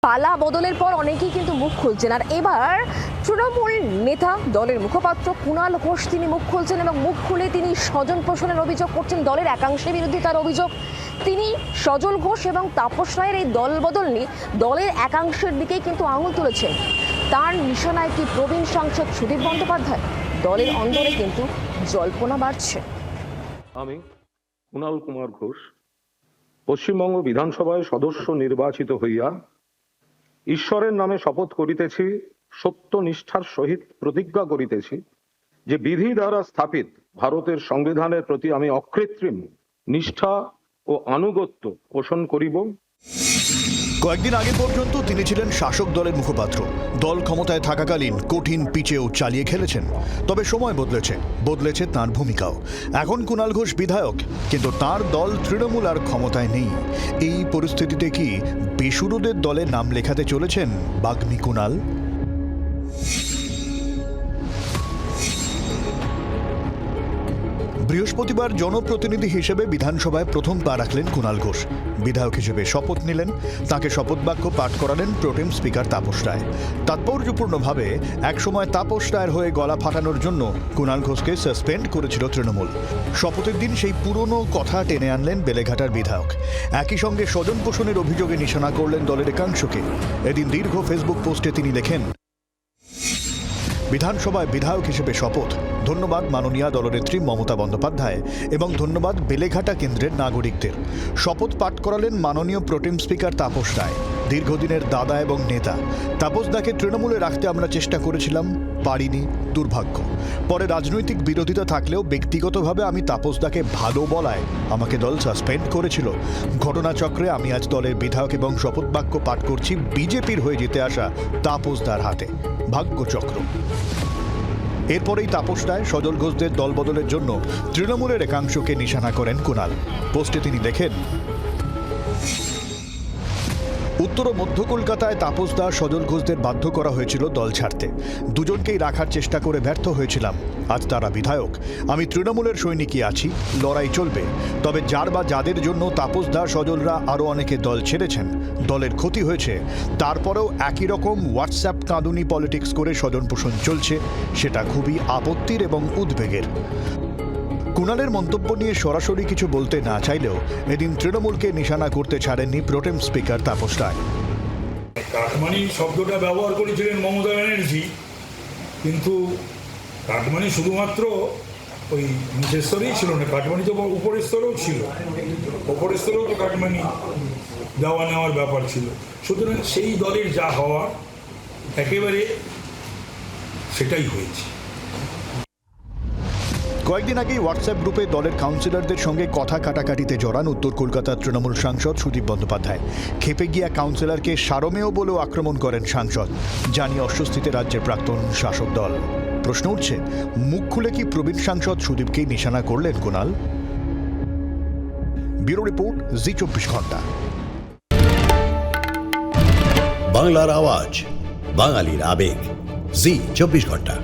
পালা বদলের পর অনেকেই কিন্তু মুখ খুলছেন, আর এবার তৃণমূল নেতা দলের মুখপাত্র কুণাল ঘোষ তিনি মুখ খুলছেন এবং মুখ খুলে তিনি স্বজন পোষণের অভিযোগ করছেন। দলের একাংশের বিরুদ্ধে তার অভিযোগ, তিনি সজল ঘোষ এবং তাপস রায়ের এই দল বদল নিয়ে দলের একাংশের দিকেই কিন্তু আঙুল তুলেছেন। তার নিশানায় কি প্রবীণ সাংসদ সুদীপ বন্দ্যোপাধ্যায়? দলের অন্দরে কিন্তু জল্পনা বাড়ছে। আমি কুণাল কুমার ঘোষ পশ্চিমবঙ্গ বিধানসভায় সদস্য নির্বাচিত হইয়া ঈশ্বরের নামে শপথ করিতেছি, সত্য নিষ্ঠার সহিত প্রতিজ্ঞা করিতেছি যে বিধি দ্বারা স্থাপিত ভারতের সংবিধানের প্রতি আমি অকৃত্রিম নিষ্ঠা ও আনুগত্য পোষণ করিব। কয়েকদিন আগে পর্যন্ত তিনি ছিলেন শাসক দলের মুখপাত্র। দল ক্ষমতায় থাকাকালীন কঠিন পিচেও চালিয়ে খেলেছেন। তবে সময় বদলেছে তাঁর ভূমিকাও। এখন কুণাল ঘোষ বিধায়ক, কিন্তু তার দল তৃণমূল আর ক্ষমতায় নেই। এই পরিস্থিতিতে কি বেসুরোদের দলে নাম লেখাতে চলেছেন বাগ্মী কুণাল? বৃহস্পতিবার জনপ্রতিনিধি হিসেবে বিধানসভায় প্রথম পা রাখলেন কুণাল ঘোষ। বিধায়ক হিসেবে শপথ নিলেন। তাকে শপথ বাক্য পাঠ করালেন প্রোটেম স্পিকার তাপস রায়। তাৎপর্যপূর্ণভাবে একসময় তাপস রায়ের হয়ে গলা ফাটানোর জন্য কুণাল ঘোষকে সাসপেন্ড করেছিল তৃণমূল। শপথের দিন সেই পুরনো কথা টেনে আনলেন বেলেঘাটার বিধায়ক। একই সঙ্গে স্বজন পোষণের অভিযোগে নিশানা করলেন দলের একাংশকে। এদিন দীর্ঘ ফেসবুক পোস্টে তিনি লেখেন, বিধানসভায় বিধায়ক হিসেবে শপথ। ধন্যবাদ মাননীয় দলনেত্রী মমতা বন্দ্যোপাধ্যায় এবং ধন্যবাদ বেলেঘাটা কেন্দ্রের নাগরিকদের। শপথ পাঠ করালেন মাননীয় প্রোটেম স্পিকার তাপস রায়, দীর্ঘদিনের দাদা এবং নেতা। তাপসদাকে তৃণমূলে রাখতে আমরা চেষ্টা করেছিলাম, পারিনি, দুর্ভাগ্য। পরে রাজনৈতিক বিরোধিতা থাকলেও ব্যক্তিগতভাবে আমি তাপসদাকে ভালো বলায় আমাকে দল সাসপেন্ড করেছিল। ঘটনাচক্রে আমি আজ দলের বিধায়ক এবং শপথ বাক্য পাঠ করছি বিজেপির হয়ে জিতে আসা তাপসদার হাতে। ভাগ্যচক্র। এরপরেই তাপস রায় সজল ঘোষদের দলবদলের জন্য তৃণমূলের একাংশকে নিশানা করেন কুণাল। পোস্টে তিনি লেখেন, উত্তর ও মধ্য কলকাতায় তাপসদা সজল ঘোষদের বাধ্য করা হয়েছিল দল ছাড়তে। দুজনকেই রাখার চেষ্টা করে ব্যর্থ হয়েছিলাম। আজ তারা বিধায়ক, আমি তৃণমূলের সৈনিকই আছি, লড়াই চলবে। তবে যার বা যাদের জন্য তাপসদা সজলরা আরও অনেকে দল ছেড়েছেন, দলের ক্ষতি হয়েছে, তারপরেও একই রকম হোয়াটসঅ্যাপ কাঁদুনি পলিটিক্স করে স্বজন পোষণ চলছে, সেটা খুবই আপত্তির এবং উদ্বেগের। কুণালের মন্তব্য নিয়ে সরাসরি কিছু বলতে না চাইলেও এদিন তৃণমূলকে নিশানা করতে ছাড়েননি প্রোটেম স্পিকার তাপস রায়। কাটমানি শব্দটা ব্যবহার করেছিলেন মমতা ব্যানার্জি, কিন্তু কাটমানি শুধুমাত্র ওই নিচের স্তরেই ছিল না, কাটমানি তো উপরের স্তরেও ছিল। উপরের স্তরেও তো কাটমানি দেওয়া নেওয়ার ব্যাপার ছিল। সুতরাং সেই দলের যা হওয়ার একেবারে সেটাই হয়েছে। কয়েকদিন আগেই হোয়াটসঅ্যাপ গ্রুপে দলের কাউন্সিলরদের সঙ্গে কথা কাটাকাটিতে জড়ান উত্তর কলকাতার তৃণমূল সাংসদ সুদীপ বন্দ্যোপাধ্যায়। খেপে গিয়া কাউন্সিলরকে সারমেয় বলেও আক্রমণ করেন সাংসদ, জানিয়ে অস্বস্তিতে রাজ্যের প্রাক্তন শাসক দল। প্রশ্ন উঠছে, মুখ খুলে কি প্রবীণ সাংসদ সুদীপকেই নিশানা করলেন কুণাল? ব্যুরো রিপোর্ট, জি 24 ঘন্টা। বাংলার আওয়াজ, বাঙালির আবেগ, জি 24 ঘন্টা।